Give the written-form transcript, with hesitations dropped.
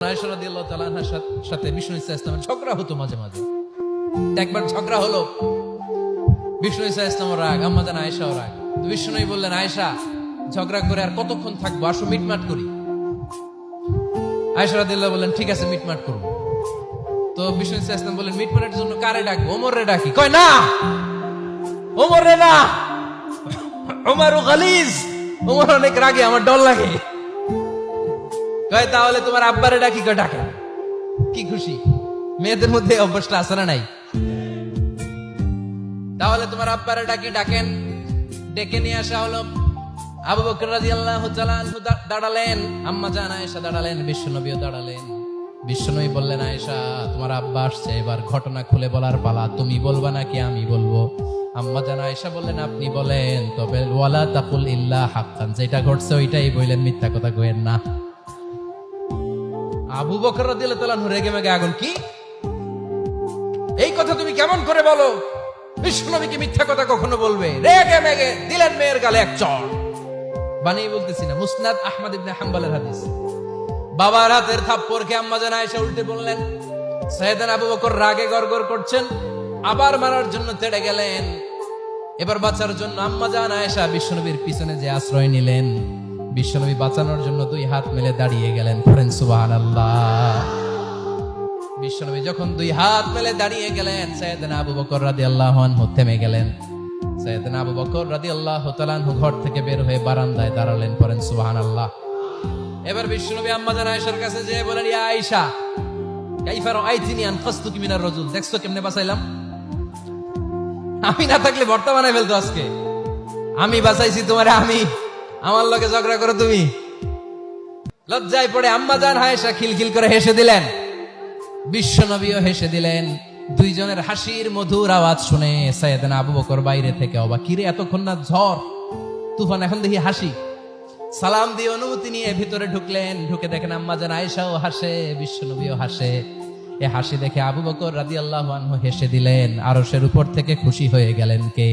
আয়েশা রাদিয়াল্লাহু তাআলা আনহার সাথে বিষ্ণু ইসলামের ঝগড়া হতো মাঝে মাঝে। একবার ঝগড়া হলো, বিষ্ণু ইসলামের রাগ, আম্মা জান আয়েশাও রাগ। তো বিষ্ণু বললেন, আয়েশা ঝগড়া করে আর কতক্ষণ থাকবো, আসো মিটমাট করি। আয়েশা রাদিয়াল্লাহু বললেন, ঠিক আছে মিটমাট করবো। তো বিষ্ণু ইসলাম বললেন, মিটমাটের জন্য কারে ডাকবো? ওমর রে ডাকি। কয় না, ওমর রে না, ওমর গালিজ, ওমর অনেক রাগে, আমার ডর লাগে। কয় তাহলে তোমার আব্বারে ডাকি। কয় ডাকে। কি খুশি, মেয়েদের মধ্যে অভ্যাসটা আছে না নাই? তাহলে তোমার আব্বারে ডাকি। ডাকেন, ডেকে নিয়ে আসা হলো। আবু বকর রাদিয়াল্লাহু তাআলা আনহু দাঁড়ালেন, আম্মা জান আয়েশা দাঁড়ালেন, বিশ্বনবীও দাঁড়ালেন। বিশ্বনবী বললেন, আয়েশা তোমার আব্বা আসছে, এবার ঘটনা খুলে বলার পালা, তুমি বলবা নাকি আমি বলবো? আম্মা জান আয়েশা বললেন, আপনি বলেন, তবে ওয়ালা তাকুল ইল্লা হাক্কান, যেটা ঘটছে ওইটাই বললেন, মিথ্যা কথা কইেন না। আবু বকর রাদিয়াল্লাহু তাআলা রেগে মেগে আগুন, কি এই কথা তুমি কেমন করে বলো? বিশ্বনবী কি মিথ্যা কথা কখনো বলবে? রেগে মেগে দিলেন মেয়ের গালে এক চড়। বানিয়ে বলতেছি না, মুসনাদ আহমদ ইবনে হাম্বলের হাদিস। বাবার হাতের থাপ্পড় খেয়ে আম্মা জান আয়েশা উল্টে বললেন। সাইয়েদনা আবু বকর রাগে গড়গড় করছেন, আবার মারার জন্য তেড়ে গেলেন। এবার বাঁচার জন্য আম্মা জান আয়েশা বিশ্বনবীর পিছনে যে আশ্রয় নিলেন, বিশ্বনবী বাঁচানোর জন্য দুই হাত মেলে দাঁড়িয়ে গেলেন। পড়েন সুবহানাল্লাহ। বিশ্বনবী যখন দুই হাত মেলে দাঁড়িয়ে গেলেন, সাইয়েদনা আবু বকর রাদিয়াল্লাহু আনহু থেমে গেলেন। সাইয়েদনা আবু বকর রাদিয়াল্লাহু তাআলা আনহু ঘর থেকে বের হয়ে বারান্দায় দাঁড়ালেন। পড়েন সুবহানাল্লাহ। এবার বিশ্বনবী আম্মা জান আয়েশার কাছে যেয়ে বলেন, ইয়া আয়েশা, কাইফা রাআইতিনি আনকাসতুকি মিনার রাজুল, দেখছো কেমনে বাঁচাইলাম? আমি না থাকলে ভর্তা বানাই ফেলতো আজকে। আমি বাঁচাইছি তোমারে, আমি, আমার লগে ঝগড়া করো তুমি। লজ্জায় পড়ে আম্মা জান আয়েশা খিলখিল করে হেসে দিলেন, বিশ্বনবীও হেসে দিলেন। দুইজনের হাসির মধুর আওয়াজ শুনে সাইয়েদনা আবু বকর বাইরে থেকে অবাক, কিরে এতক্ষণ না ঝড় তুফান, এখন দেখি হাসি। সালাম দিয়ে অনুমতি নিয়ে ভিতরে ঢুকলেন। ঢুকে দেখেন আম্মা জান আয়েশাও হাসে, বিশ্বনবীও হাসে। এ হাসি দেখে আবু বকর রাদিয়াল্লাহু আনহু হেসে দিলেন। আরশের উপর থেকে খুশি হয়ে গেলেন কে?